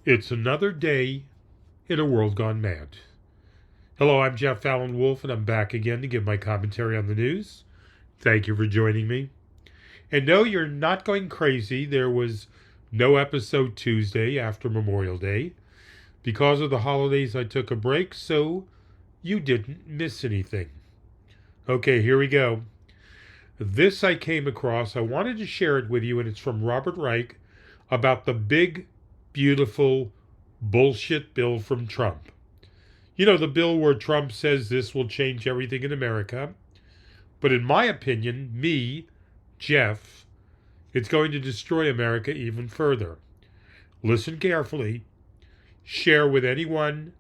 It's another day in a world gone mad. Hello, I'm Jeff Allen Wolf, and I'm back again to give my commentary on the news. Thank you for joining me. And no, you're not going crazy. There was no episode Tuesday after Memorial Day. Because of the holidays, I took a break, so you didn't miss anything. Okay, here we go. This I came across. I wanted to share it with you, and it's from Robert Reich about the big, beautiful bullshit bill from Trump. You know, the bill where Trump says this will change everything in America. But in my opinion, Jeff, it's going to destroy America even further. Listen carefully. Share with anyone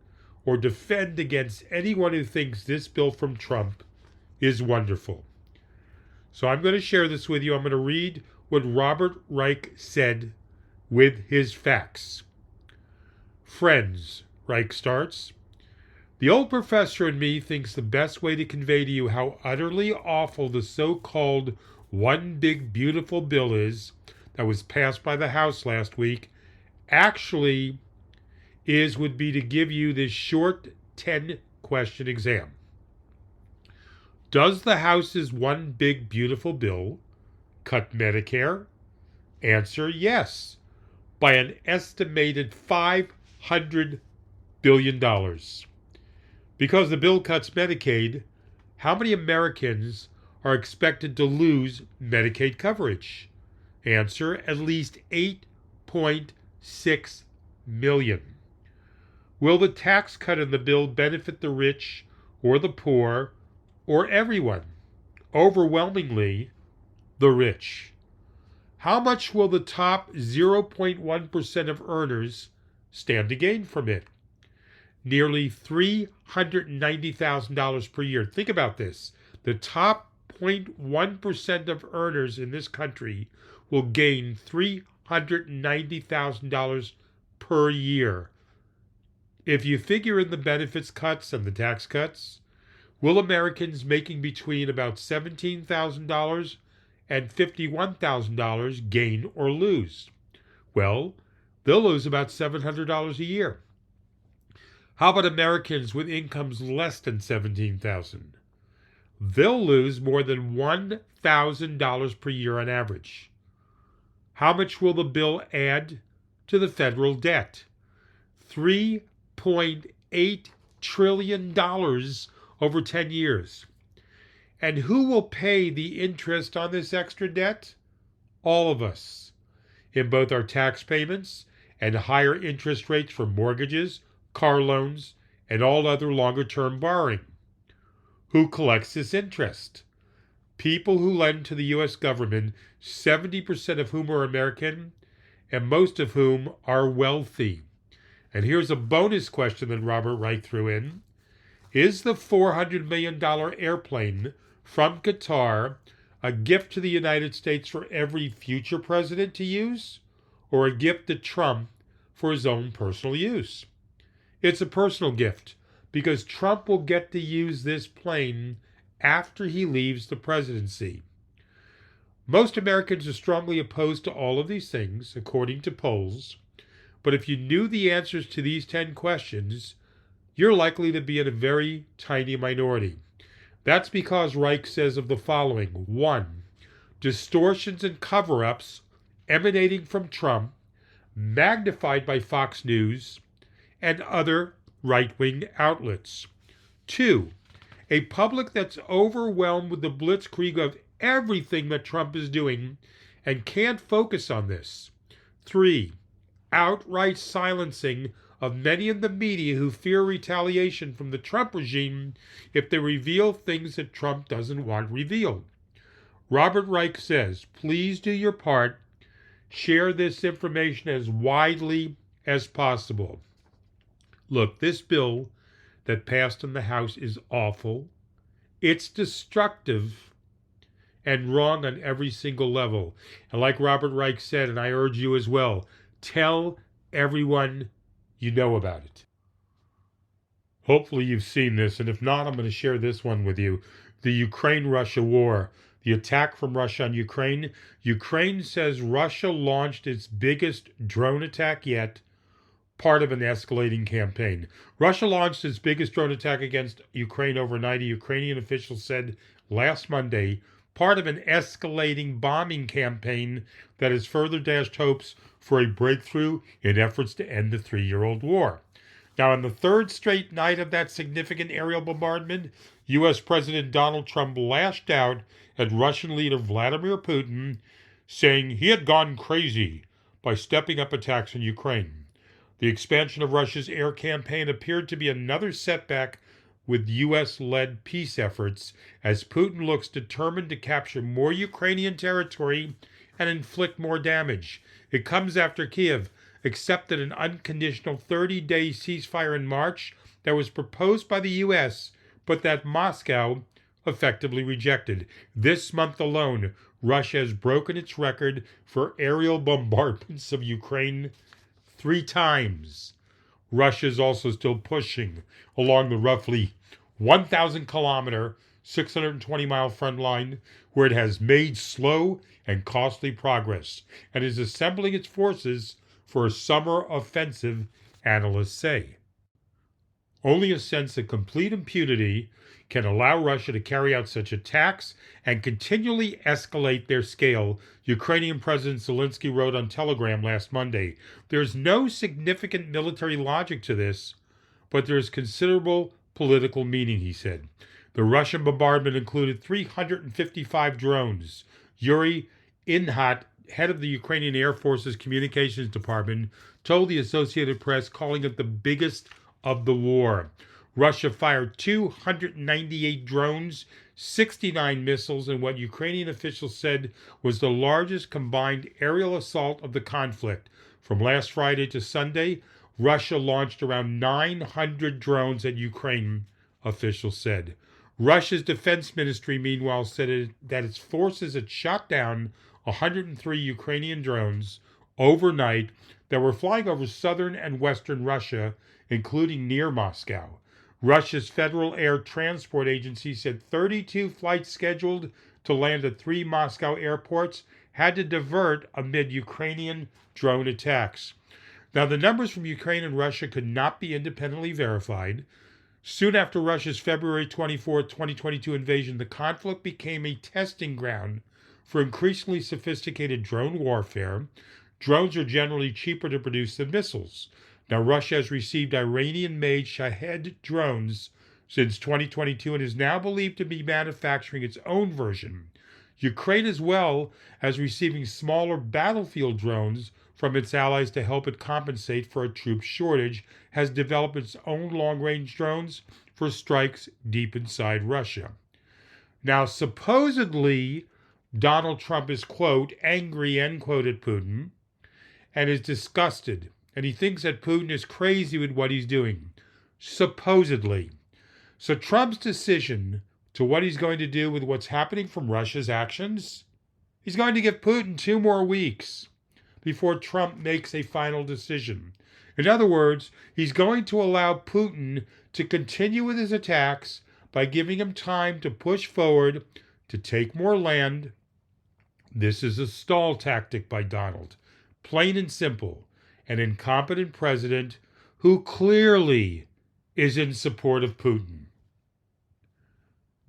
or defend against anyone who thinks this bill from Trump is wonderful. So I'm going to share this with you. I'm going to read what Robert Reich said with his facts. Friends, Reich starts, the old professor in me thinks the best way to convey to you how utterly awful the so-called one big beautiful bill is that was passed by the House last week actually would be to give you this short 10-question exam. Does the House's one big beautiful bill cut Medicare? Answer, yes, by an estimated $500 billion. Because the bill cuts Medicaid, how many Americans are expected to lose Medicaid coverage? Answer, at least 8.6 million. Will the tax cut in the bill benefit the rich or the poor or everyone? Overwhelmingly, the rich. How much will the top 0.1% of earners stand to gain from it? Nearly $390,000 per year. Think about this. The top 0.1% of earners in this country will gain $390,000 per year. If you figure in the benefits cuts and the tax cuts, will Americans making between about $17,000 and $51,000 gain or lose? Well, they'll lose about $700 a year. How about Americans with incomes less than $17,000? They'll lose more than $1,000 per year on average. How much will the bill add to the federal debt? $3.8 trillion over 10 years. And who will pay the interest on this extra debt? All of us, in both our tax payments and higher interest rates for mortgages, car loans, and all other longer-term borrowing. Who collects this interest? People who lend to the U.S. government, 70% of whom are American, and most of whom are wealthy. And here's a bonus question that Robert Reich threw in. Is the $400 million airplane from Qatar a gift to the United States for every future president to use, or a gift to Trump for his own personal use? It's a personal gift because Trump will get to use this plane after he leaves the presidency. Most Americans are strongly opposed to all of these things, according to polls, but if you knew the answers to these 10 questions, you're likely to be in a very tiny minority. That's because Reich says of the following. 1. Distortions and cover-ups emanating from Trump, magnified by Fox News and other right-wing outlets. 2. A public that's overwhelmed with the blitzkrieg of everything that Trump is doing and can't focus on this. 3. Outright silencing of many in the media who fear retaliation from the Trump regime if they reveal things that Trump doesn't want revealed. Robert Reich says, please do your part. Share this information as widely as possible. Look, this bill that passed in the House is awful. It's destructive and wrong on every single level. And like Robert Reich said, and I urge you as well, tell everyone you know about it. Hopefully you've seen this, and if not, I'm going to share this one with you. The Ukraine-Russia war, the attack from Russia on Ukraine. Ukraine says Russia launched its biggest drone attack yet, part of an escalating campaign. Russia launched its biggest drone attack against Ukraine overnight, a Ukrainian official said last Monday, part of an escalating bombing campaign that has further dashed hopes for a breakthrough in efforts to end the 3-year-old war. Now, on the third straight night of that significant aerial bombardment, U.S. President Donald Trump lashed out at Russian leader Vladimir Putin, saying he had gone crazy by stepping up attacks on Ukraine. The expansion of Russia's air campaign appeared to be another setback with U.S.-led peace efforts as Putin looks determined to capture more Ukrainian territory and inflict more damage. It comes after Kiev accepted an unconditional 30-day ceasefire in March that was proposed by the U.S., but that Moscow effectively rejected. This month alone, Russia has broken its record for aerial bombardments of Ukraine 3 times. Russia is also still pushing along the roughly 1,000-kilometer, 620-mile front line, where it has made slow and costly progress, and is assembling its forces for a summer offensive, analysts say. Only a sense of complete impunity can allow Russia to carry out such attacks and continually escalate their scale, Ukrainian President Zelensky wrote on Telegram last Monday. There's no significant military logic to this, but there is considerable political meaning, he said. The Russian bombardment included 355 drones. Yuri Inhat, head of the Ukrainian Air Force's communications department, told the Associated Press, calling it the biggest of the war. Russia fired 298 drones, 69 missiles, in what Ukrainian officials said was the largest combined aerial assault of the conflict. From last Friday to Sunday, Russia launched around 900 drones at Ukraine, officials said. Russia's defense ministry, meanwhile, said that its forces had shot down 103 Ukrainian drones overnight that were flying over southern and western Russia, including near Moscow. Russia's Federal Air Transport Agency said 32 flights scheduled to land at 3 Moscow airports had to divert amid Ukrainian drone attacks. Now, the numbers from Ukraine and Russia could not be independently verified. Soon after Russia's February 24, 2022 invasion, the conflict became a testing ground for increasingly sophisticated drone warfare. Drones are generally cheaper to produce than missiles. Now, Russia has received Iranian-made Shahed drones since 2022 and is now believed to be manufacturing its own version. Ukraine, as well as receiving smaller battlefield drones from its allies to help it compensate for a troop shortage, has developed its own long-range drones for strikes deep inside Russia. Now, supposedly, Donald Trump is, quote, angry, end quote, at Putin, and is disgusted, and he thinks that Putin is crazy with what he's doing, supposedly. So Trump's decision to what he's going to do with what's happening from Russia's actions, he's going to give Putin 2 more weeks before Trump makes a final decision. In other words, he's going to allow Putin to continue with his attacks by giving him time to push forward, to take more land. This is a stall tactic by Donald. Plain and simple. An incompetent president who clearly is in support of Putin.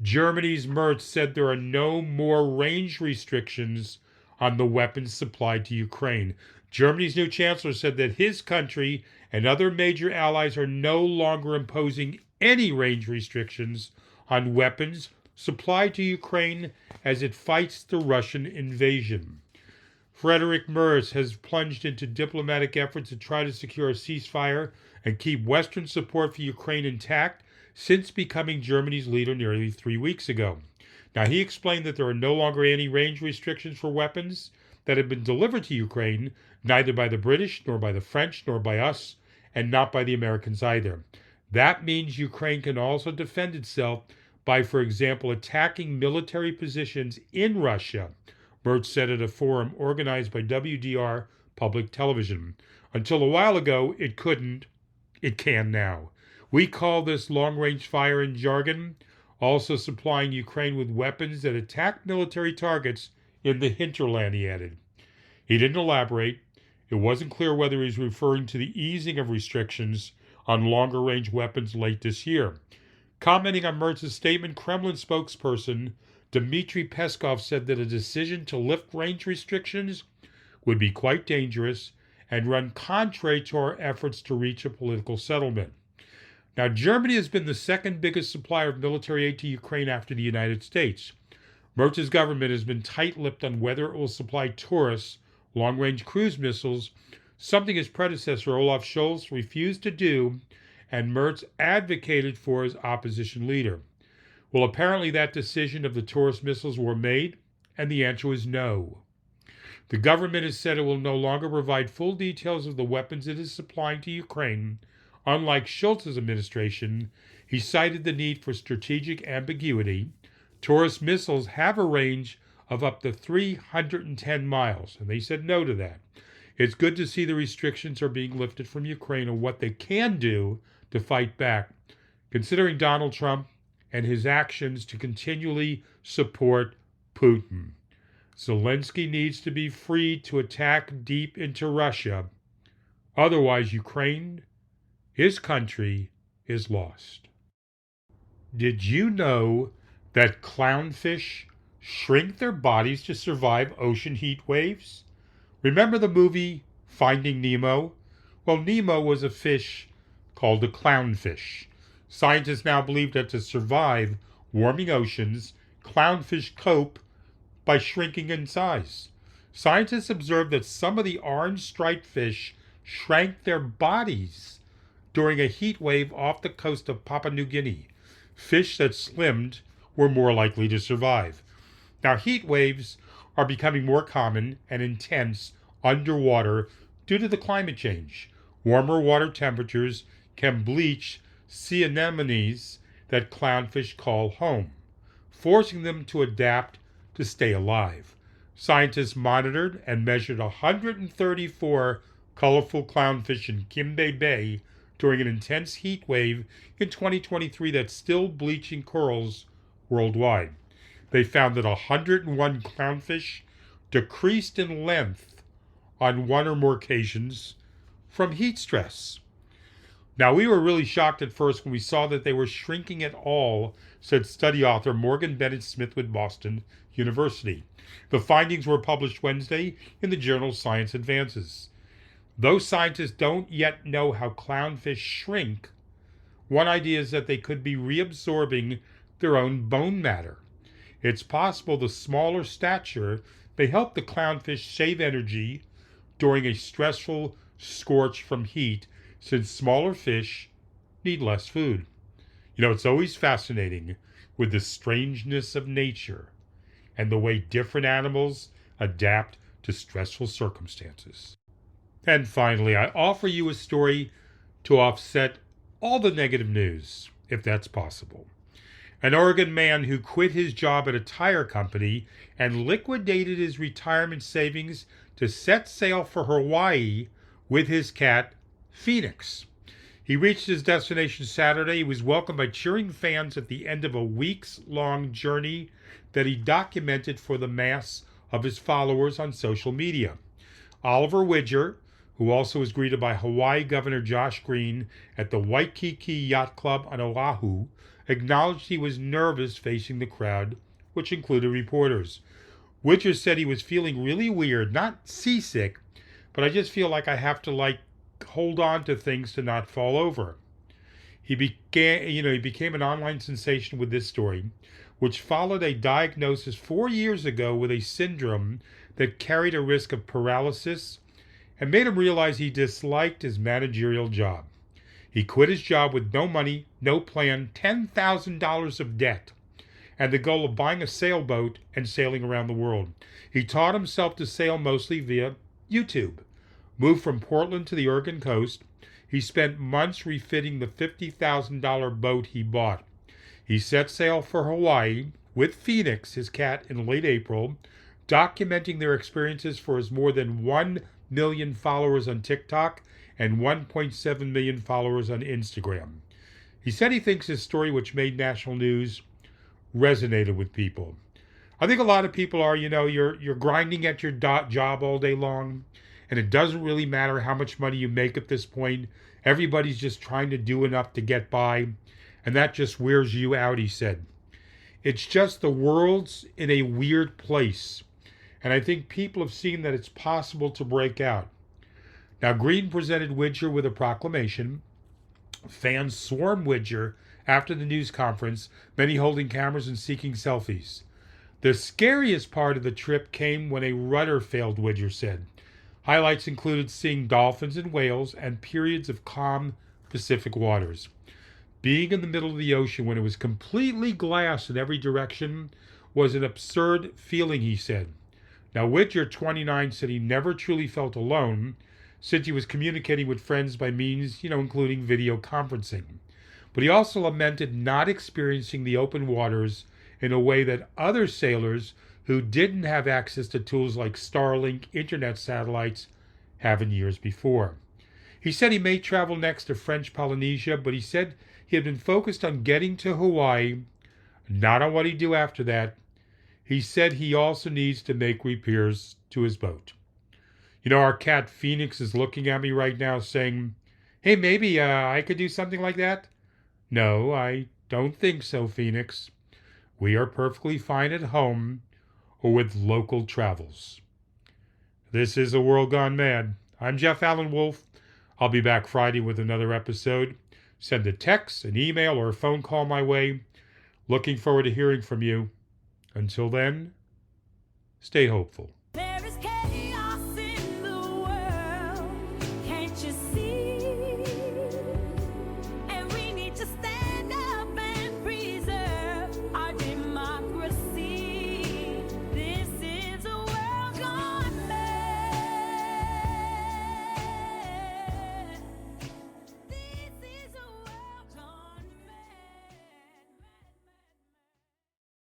Germany's Merz said there are no more range restrictions on the weapons supplied to Ukraine. Germany's new chancellor said that his country and other major allies are no longer imposing any range restrictions on weapons supplied to Ukraine as it fights the Russian invasion. Friedrich Merz has plunged into diplomatic efforts to try to secure a ceasefire and keep Western support for Ukraine intact since becoming Germany's leader nearly 3 weeks ago. Now, he explained that there are no longer any range restrictions for weapons that have been delivered to Ukraine, neither by the British, nor by the French, nor by us, and not by the Americans either. That means Ukraine can also defend itself by, for example, attacking military positions in Russia, Merz said at a forum organized by WDR Public Television. Until a while ago, it couldn't. It can now. We call this long-range fire in jargon, also supplying Ukraine with weapons that attack military targets in the hinterland, he added. He didn't elaborate, It wasn't clear whether he was referring to the easing of restrictions on longer-range weapons late this year. Commenting on Mertz's statement, Kremlin spokesperson Dmitry Peskov said that a decision to lift range restrictions would be quite dangerous and run contrary to our efforts to reach a political settlement. Now, Germany has been the second biggest supplier of military aid to Ukraine after the United States. Mertz's government has been tight-lipped on whether it will supply Taurus long-range cruise missiles, something his predecessor Olaf Scholz refused to do and Merz advocated for as opposition leader. Well, apparently that decision of the Taurus missiles were made, and the answer is no. The government has said it will no longer provide full details of the weapons it is supplying to Ukraine. Unlike Scholz's administration, he cited the need for strategic ambiguity. Taurus missiles have a range of up to 310 miles, and they said no to that. It's good to see the restrictions are being lifted from Ukraine on what they can do to fight back, considering Donald Trump and his actions to continually support Putin. Zelensky needs to be free to attack deep into Russia. Otherwise, Ukraine, his country, is lost. Did you know that clownfish shrink their bodies to survive ocean heat waves? Remember the movie Finding Nemo? Well, Nemo was a fish called a clownfish. Scientists now believe that to survive warming oceans, clownfish cope by shrinking in size. Scientists observed that some of the orange-striped fish shrank their bodies during a heat wave off the coast of Papua New Guinea. Fish that slimmed were more likely to survive. Now, heat waves are becoming more common and intense underwater due to the climate change. Warmer water temperatures can bleach sea anemones that clownfish call home, forcing them to adapt to stay alive. Scientists monitored and measured 134 colorful clownfish in Kimbe Bay during an intense heat wave in 2023 that's still bleaching corals worldwide. They found that 101 clownfish decreased in length on one or more occasions from heat stress. Now, we were really shocked at first when we saw that they were shrinking at all, said study author Morgan Bennett Smith with Boston University. The findings were published Wednesday in the journal Science Advances. Though scientists don't yet know how clownfish shrink, one idea is that they could be reabsorbing their own bone matter. It's possible the smaller stature may help the clownfish save energy during a stressful scorch from heat, since smaller fish need less food. You know, it's always fascinating with the strangeness of nature and the way different animals adapt to stressful circumstances. And finally, I offer you a story to offset all the negative news, if that's possible. An Oregon man who quit his job at a tire company and liquidated his retirement savings to set sail for Hawaii with his cat, Phoenix. He reached his destination Saturday. He was welcomed by cheering fans at the end of a weeks-long journey that he documented for the mass of his followers on social media. Oliver Widger, who also was greeted by Hawaii Governor Josh Green at the Waikiki Yacht Club on Oahu, acknowledged he was nervous facing the crowd, which included reporters. Widger said he was feeling really weird, not seasick, but I just feel like I have to hold on to things to not fall over. He became an online sensation with this story, which followed a diagnosis 4 years ago with a syndrome that carried a risk of paralysis and made him realize he disliked his managerial job. He quit his job with no money, no plan, $10,000 of debt, and the goal of buying a sailboat and sailing around the world. He taught himself to sail mostly via YouTube. Moved from Portland to the Oregon coast, he spent months refitting the $50,000 boat he bought. He set sail for Hawaii with Phoenix, his cat, in late April, documenting their experiences for his more than 1 million followers on TikTok and 1.7 million followers on Instagram. He said he thinks his story, which made national news, resonated with people. I think a lot of people are, you're grinding at your job all day long, and it doesn't really matter how much money you make at this point. Everybody's just trying to do enough to get by, and that just wears you out, he said. It's just the world's in a weird place, and I think people have seen that it's possible to break out. Now, Green presented Widger with a proclamation. Fans swarmed Widger after the news conference, many holding cameras and seeking selfies. The scariest part of the trip came when a rudder failed, Widger said. Highlights included seeing dolphins and whales and periods of calm Pacific waters. Being in the middle of the ocean when it was completely glass in every direction was an absurd feeling, he said. Now, Widger, 29, said he never truly felt alone since he was communicating with friends by means, including video conferencing. But he also lamented not experiencing the open waters in a way that other sailors who didn't have access to tools like Starlink internet satellites have in years before. He said he may travel next to French Polynesia, but he said he had been focused on getting to Hawaii, not on what he'd do after that. He said he also needs to make repairs to his boat. Our cat Phoenix is looking at me right now saying, hey, maybe I could do something like that? No, I don't think so, Phoenix. We are perfectly fine at home or with local travels. This is A World Gone Mad. I'm Jeff Allen Wolf. I'll be back Friday with another episode. Send a text, an email, or a phone call my way. Looking forward to hearing from you. Until then, stay hopeful.